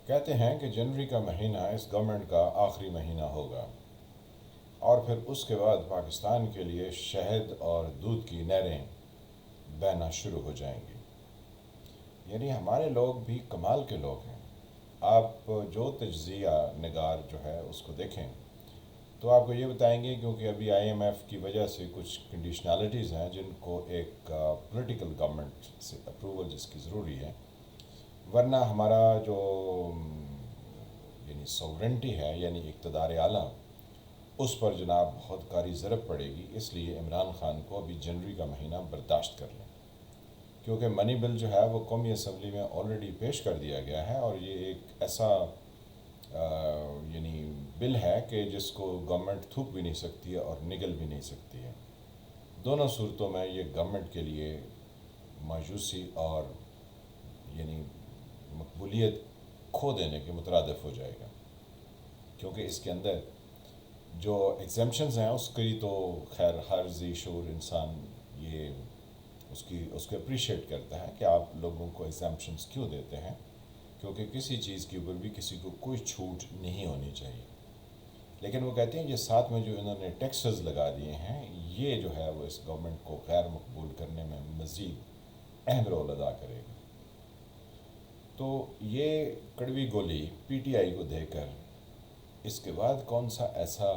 کہتے ہیں کہ جنوری کا مہینہ اس گورنمنٹ کا آخری مہینہ ہوگا اور پھر اس کے بعد پاکستان کے لیے شہد اور دودھ کی نہریں بہنا شروع ہو جائیں گی۔ یعنی ہمارے لوگ بھی کمال کے لوگ ہیں۔ آپ جو تجزیہ نگار جو ہے اس کو دیکھیں تو آپ کو یہ بتائیں گے، کیونکہ ابھی آئی ایم ایف کی وجہ سے کچھ کنڈیشنالٹیز ہیں جن کو ایک پولیٹیکل گورنمنٹ سے اپروول جس کی ضروری ہے، ورنہ ہمارا جو یعنی سوورنٹی ہے، یعنی اقتدار اعلیٰ، اس پر جناب بہت کاری ضرب پڑے گی۔ اس لیے عمران خان کو ابھی جنوری کا مہینہ برداشت کر لیں، کیونکہ منی بل جو ہے وہ قومی اسمبلی میں آلریڈی پیش کر دیا گیا ہے، اور یہ ایک ایسا یعنی بل ہے کہ جس کو گورنمنٹ تھوک بھی نہیں سکتی ہے اور نگل بھی نہیں سکتی ہے۔ دونوں صورتوں میں یہ گورنمنٹ کے لیے مایوسی اور یعنی مقبولیت کھو دینے کے مترادف ہو جائے گا، کیونکہ اس کے اندر جو ایگزیمشنز ہیں اس کی تو خیر ہر ذی شعور انسان یہ اس کو اپریشیٹ کرتا ہے کہ آپ لوگوں کو ایگزیمشنز کیوں دیتے ہیں، کیونکہ کسی چیز کے اوپر بھی کسی کو کوئی چھوٹ نہیں ہونی چاہیے۔ لیکن وہ کہتے ہیں یہ ساتھ میں جو انہوں نے ٹیکسز لگا دیے ہیں، یہ جو ہے وہ اس گورنمنٹ کو غیر مقبول کرنے میں مزید اہم رول ادا کرے گا۔ تو یہ کڑوی گولی پی ٹی آئی کو دے کر اس کے بعد کون سا ایسا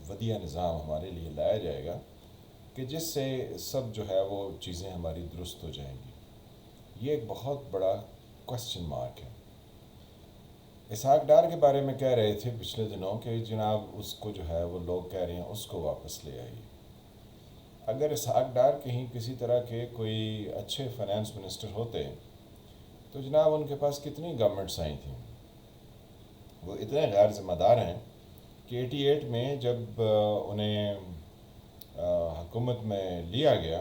ودیع نظام ہمارے لیے لایا جائے گا کہ جس سے سب جو ہے وہ چیزیں ہماری درست ہو جائیں گی، یہ ایک بہت بڑا کوشچن مارک ہے۔ اسحاق ڈار کے بارے میں کہہ رہے تھے پچھلے دنوں کہ جناب اس کو جو ہے وہ لوگ کہہ رہے ہیں اس کو واپس لے آئیے۔ اگر اسحاق ڈار کہیں کسی طرح کے کوئی اچھے فائنانس منسٹر ہوتے تو جناب ان کے پاس کتنی گورنمنٹس آئی تھیں۔ وہ اتنے غیر ذمہ دار ہیں کہ 88 میں جب انہیں حکومت میں لیا گیا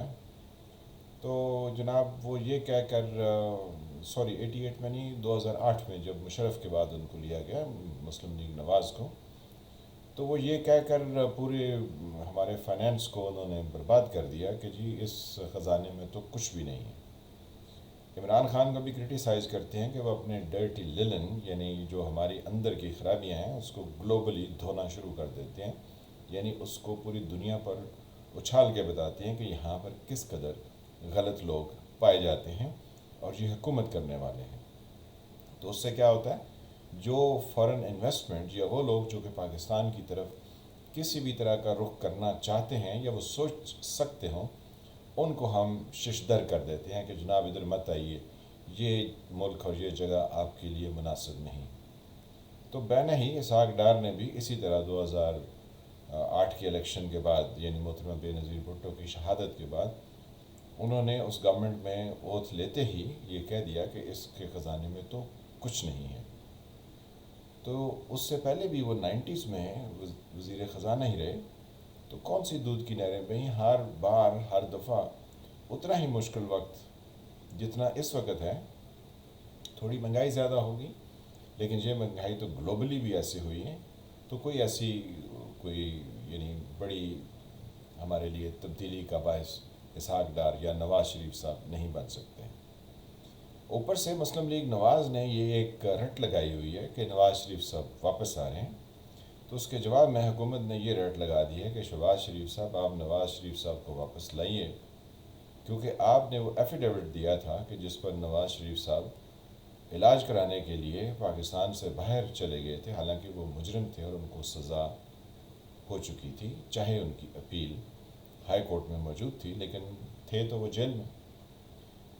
تو جناب وہ یہ کہہ کر 88 میں نہیں، 2008 میں جب مشرف کے بعد ان کو لیا گیا مسلم لیگ نواز کو، تو وہ یہ کہہ کر پورے ہمارے فائنینس کو انہوں نے برباد کر دیا کہ جی اس خزانے میں تو کچھ بھی نہیں ہے۔ عمران خان کو بھی کرٹیسائز کرتے ہیں کہ وہ اپنے ڈرٹی للن یعنی جو ہماری اندر کی خرابیاں ہیں اس کو گلوبلی دھونا شروع کر دیتے ہیں، یعنی اس کو پوری دنیا پر اچھال کے بتاتے ہیں کہ یہاں پر کس قدر غلط لوگ پائے جاتے ہیں اور یہ حکومت کرنے والے ہیں۔ تو اس سے کیا ہوتا ہے، جو فارن انویسٹمنٹ یا وہ لوگ جو کہ پاکستان کی طرف کسی بھی طرح کا رخ کرنا چاہتے ہیں یا وہ سوچ سکتے ہوں، ان کو ہم ششدر کر دیتے ہیں کہ جناب ادھر مت آئیے، یہ ملک اور یہ جگہ آپ کے لیے مناسب نہیں۔ تو بین ہی اسحاق ڈار نے بھی اسی طرح 2008 کے الیکشن کے بعد یعنی محترمہ بے نظیر بھٹو کی شہادت کے بعد انہوں نے اس گورنمنٹ میں اوتھ لیتے ہی یہ کہہ دیا کہ اس کے خزانے میں تو کچھ نہیں ہے۔ تو اس سے پہلے بھی وہ 90s میں وزیر خزانہ ہی رہے، تو کون سی دودھ کی نہریں بہیں؟ ہر بار ہر دفعہ اتنا ہی مشکل وقت جتنا اس وقت ہے، تھوڑی مہنگائی زیادہ ہوگی لیکن یہ مہنگائی تو گلوبلی بھی ایسی ہوئی ہے، تو کوئی ایسی کوئی یعنی بڑی ہمارے لیے تبدیلی کا باعث اسحاق ڈار یا نواز شریف صاحب نہیں بن سکتے۔ اوپر سے مسلم لیگ نواز نے یہ ایک رٹ لگائی ہوئی ہے کہ نواز شریف صاحب واپس آ رہے ہیں، تو اس کے جواب میں حکومت نے یہ رٹ لگا دی ہے کہ شہباز شریف صاحب آپ نواز شریف صاحب کو واپس لائیے، کیونکہ آپ نے وہ ایفیڈیوٹ دیا تھا کہ جس پر نواز شریف صاحب علاج کرانے کے لیے پاکستان سے باہر چلے گئے تھے، حالانکہ وہ مجرم تھے اور ان کو سزا ہو چکی تھی، چاہے ان کی اپیل ہائی کورٹ میں موجود تھی لیکن تھے تو وہ جیل میں۔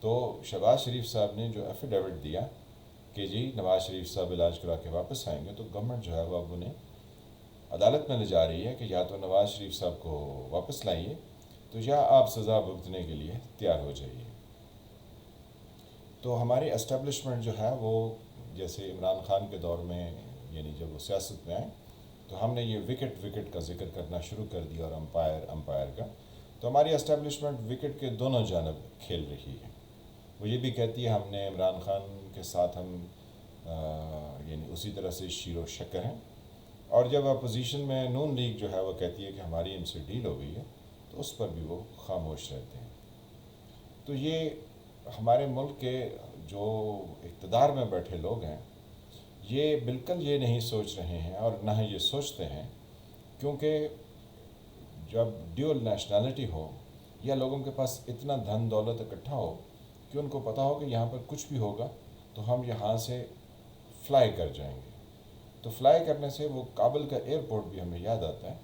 تو شہباز شریف صاحب نے جو ایفیڈیوٹ دیا کہ جی نواز شریف صاحب علاج کرا کے واپس آئیں گے، تو گورنمنٹ جو ہے وہ اب انہیں عدالت میں لے جا رہی ہے کہ یا تو نواز شریف صاحب کو واپس لائیے تو یا آپ سزا بھگتنے کے لیے تیار ہو جائیے۔ تو ہماری اسٹیبلشمنٹ جو ہے وہ جیسے عمران خان کے دور میں یعنی جب وہ سیاست میں آئے تو ہم نے یہ وکٹ کا ذکر کرنا شروع کر دیا اور امپائر کا، تو ہماری اسٹیبلشمنٹ وکٹ کے دونوں جانب کھیل رہی ہے۔ وہ یہ بھی کہتی ہے ہم نے عمران خان کے ساتھ ہم یعنی اسی طرح سے شیر و شکر ہیں، اور جب اپوزیشن میں نون لیگ جو ہے وہ کہتی ہے کہ ہماری ان سے ڈیل ہو گئی ہے تو اس پر بھی وہ خاموش رہتے ہیں۔ تو یہ ہمارے ملک کے جو اقتدار میں بیٹھے لوگ ہیں، یہ بالکل یہ نہیں سوچ رہے ہیں اور نہ یہ سوچتے ہیں، کیونکہ جب ڈیول نیشنلٹی ہو یا لوگوں کے پاس اتنا دھن دولت اکٹھا ہو کہ ان کو پتہ ہو کہ یہاں پر کچھ بھی ہوگا تو ہم یہاں سے فلائی کر جائیں گے، تو فلائی کرنے سے وہ کابل کا ایئرپورٹ بھی ہمیں یاد آتا ہے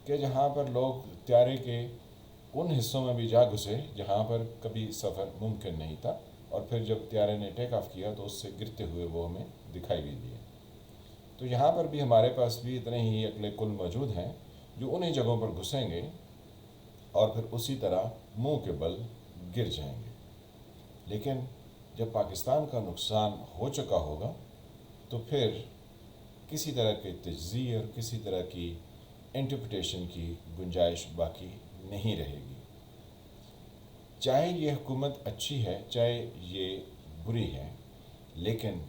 کہ جہاں پر لوگ طیارے کے ان حصوں میں بھی جا گھسے جہاں پر کبھی سفر ممکن نہیں تھا، اور پھر جب طیارے نے ٹیک آف کیا تو اس سے گرتے ہوئے وہ ہمیں دکھائی بھی دیے۔ تو یہاں پر بھی ہمارے پاس بھی اتنے ہی عقل کل موجود ہیں جو انہی جگہوں پر گھسیں گے اور پھر اسی طرح منہ کے بل گر جائیں گے۔ لیکن جب پاکستان کا نقصان ہو چکا ہوگا تو پھر کسی طرح کے تجزیے اور کسی طرح کی انٹرپریٹیشن کی گنجائش باقی نہیں رہے گی۔ چاہے یہ حکومت اچھی ہے چاہے یہ بری ہے، لیکن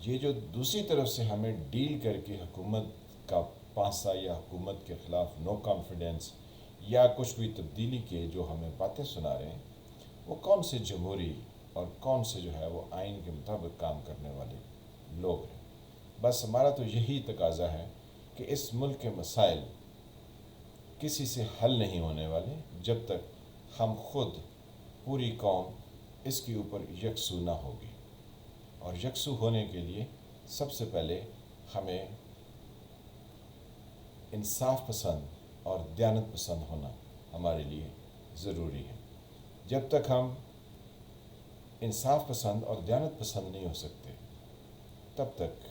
یہ جو دوسری طرف سے ہمیں ڈیل کر کے حکومت کا پانسا یا حکومت کے خلاف نو کانفیڈنس یا کچھ بھی تبدیلی کے جو ہمیں باتیں سنا رہے ہیں، وہ کون سے جمہوری اور کون سے جو ہے وہ آئین کے مطابق کام کرنے والے لوگ ہیں۔ بس ہمارا تو یہی تقاضا ہے کہ اس ملک کے مسائل کسی سے حل نہیں ہونے والے جب تک ہم خود پوری قوم اس کے اوپر یکسو نہ ہوگی، اور یکسو ہونے کے لیے سب سے پہلے ہمیں انصاف پسند اور دیانت پسند ہونا ہمارے لیے ضروری ہے۔ جب تک ہم انصاف پسند اور دیانت پسند نہیں ہو سکتے تب تک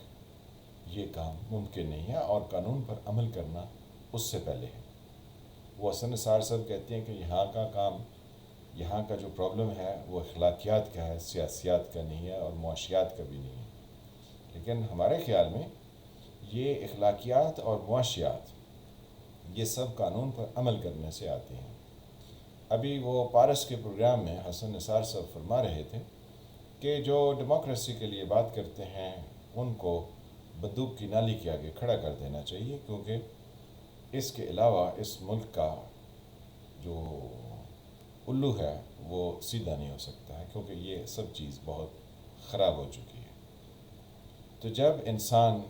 یہ کام ممکن نہیں ہے، اور قانون پر عمل کرنا اس سے پہلے ہے۔ وہ حسن نثار صاحب کہتے ہیں کہ یہاں کا کام، یہاں کا جو پرابلم ہے وہ اخلاقیات کا ہے، سیاسیات کا نہیں ہے اور معاشیات کا بھی نہیں ہے۔ لیکن ہمارے خیال میں یہ اخلاقیات اور معاشیات یہ سب قانون پر عمل کرنے سے آتے ہیں۔ ابھی وہ پارس کے پروگرام میں حسن نثار صاحب فرما رہے تھے کہ جو ڈیموکریسی کے لیے بات کرتے ہیں ان کو بندوق کی نالی کے آگے کھڑا کر دینا چاہیے، کیونکہ اس کے علاوہ اس ملک کا جو الو ہے وہ سیدھا نہیں ہو سکتا ہے، کیونکہ یہ سب چیز بہت خراب ہو چکی ہے۔ تو جب انسان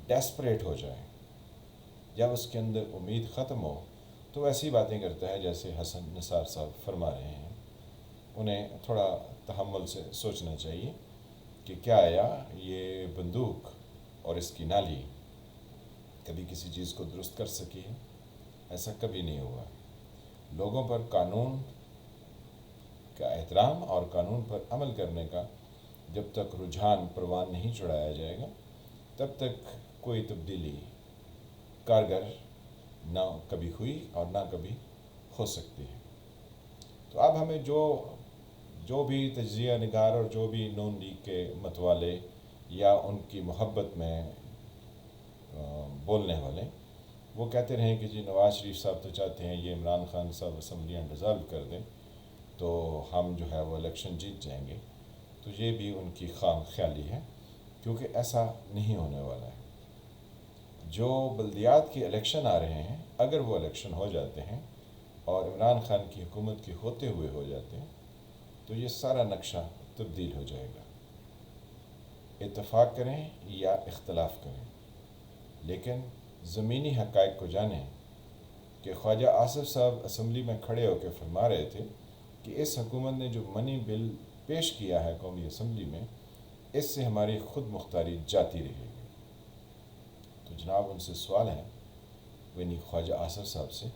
ڈیسپریٹ ہو جائے، جب اس کے اندر امید ختم ہو، تو ایسی باتیں کرتا ہے جیسے حسن نثار صاحب فرما رہے ہیں۔ انہیں تھوڑا تحمل سے سوچنا چاہیے کہ کیا آیا یہ بندوق اور اس کی نالی کبھی کسی چیز کو درست کر سکی ہے؟ ایسا کبھی نہیں ہوا۔ لوگوں پر قانون کا احترام اور قانون پر عمل کرنے کا جب تک رجحان پروان نہیں چڑھایا جائے گا تب تک کوئی تبدیلی کارگر نہ کبھی ہوئی اور نہ کبھی ہو سکتی ہے۔ تو اب ہمیں جو بھی تجزیہ نگار اور جو بھی نون لیگ کے متوالے یا ان کی محبت میں بولنے والے، وہ کہتے رہیں کہ جی نواز شریف صاحب تو چاہتے ہیں یہ عمران خان صاحب اسمبلیاں ڈیزالو کر دیں تو ہم جو ہے وہ الیکشن جیت جائیں گے، تو یہ بھی ان کی خام خیالی ہے، کیونکہ ایسا نہیں ہونے والا ہے۔ جو بلدیات کے الیکشن آ رہے ہیں، اگر وہ الیکشن ہو جاتے ہیں اور عمران خان کی حکومت کے ہوتے ہوئے ہو جاتے ہیں تو یہ سارا نقشہ تبدیل ہو جائے گا۔ اتفاق کریں یا اختلاف کریں، لیکن زمینی حقائق کو جانیں کہ خواجہ آصف صاحب اسمبلی میں کھڑے ہو کے فرما رہے تھے کہ اس حکومت نے جو منی بل پیش کیا ہے قومی اسمبلی میں، اس سے ہماری خود مختاری جاتی رہے گی۔ تو جناب ان سے سوال ہے، یعنی خواجہ آصف صاحب سے،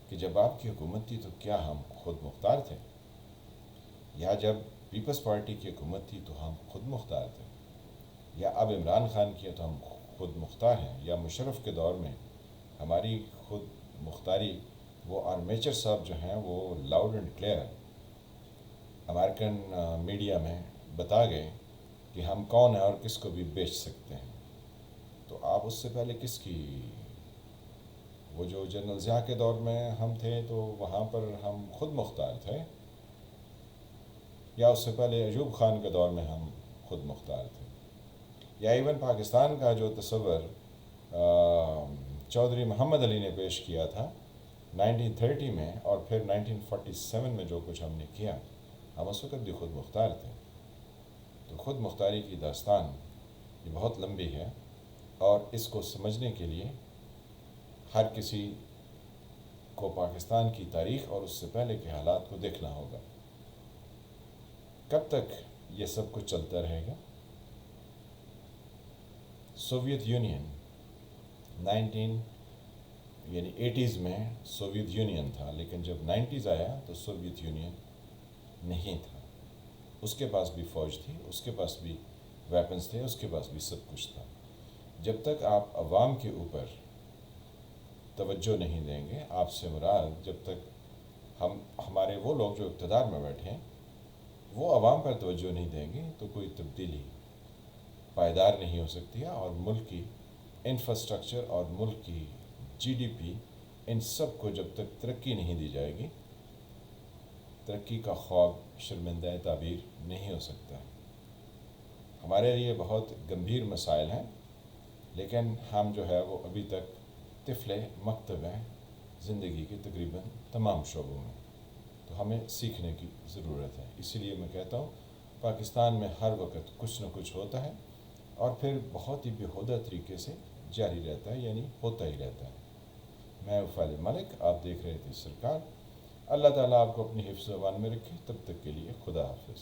کہ جب آپ کی حکومت تھی تو کیا ہم خود مختار تھے؟ یا جب پیپلز پارٹی کی حکومت تھی تو ہم خود مختار تھے؟ یا اب عمران خان کی ہے تو ہم خود مختار ہیں؟ یا مشرف کے دور میں ہماری خود مختاری وہ آرمیچر صاحب جو ہیں وہ loud and clear American media میں بتا گئے کہ ہم کون ہیں اور کس کو بھی بیچ سکتے ہیں؟ تو آپ اس سے پہلے کس کی، وہ جو جنرل ضیاء کے دور میں ہم تھے تو وہاں پر ہم خود مختار تھے، یا اس سے پہلے ایوب خان کے دور میں ہم خود مختار تھے؟ یا ایون پاکستان کا جو تصور چودھری محمد علی نے پیش کیا تھا 1930 میں اور پھر 1947 میں جو کچھ ہم نے کیا، ہم اس وقت بھی خود مختار تھے۔ تو خود مختاری کی داستان یہ بہت لمبی ہے، اور اس کو سمجھنے کے لیے ہر کسی کو پاکستان کی تاریخ اور اس سے پہلے کے حالات کو دیکھنا ہوگا۔ کب تک یہ سب کچھ چلتا رہے گا؟ سوویت یونین 80s میں سوویت یونین تھا، لیکن جب 90s آیا تو سوویت یونین نہیں تھا۔ اس کے پاس بھی فوج تھی، اس کے پاس بھی ویپنز تھے، اس کے پاس بھی سب کچھ تھا۔ جب تک آپ عوام کے اوپر توجہ نہیں دیں گے، آپ سے مراد جب تک ہمارے وہ لوگ جو اقتدار میں بیٹھے ہیں وہ عوام پر توجہ نہیں دیں گے تو کوئی تبدیلی پائیدار نہیں ہو سکتی ہے، اور ملک کی انفراسٹرکچر اور ملک کی GDP ان سب کو جب تک ترقی نہیں دی جائے گی، ترقی کا خواب شرمندہ تعبیر نہیں ہو سکتا۔ ہمارے لیے بہت گمبھیر مسائل ہیں، لیکن ہم جو ہے وہ ابھی تک طفل مکتب ہیں زندگی کے تقریباً تمام شعبوں میں، تو ہمیں سیکھنے کی ضرورت ہے۔ اسی لیے میں کہتا ہوں پاکستان میں ہر وقت کچھ نہ کچھ ہوتا ہے، اور پھر بہت ہی بیہودہ طریقے سے جاری رہتا ہے، یعنی ہوتا ہی رہتا ہے۔ میں وفال ملک، آپ دیکھ رہے تھے سرکار۔ اللہ تعالیٰ آپ کو اپنی حفظ و امان میں رکھے، تب تک کے لیے خدا حافظ۔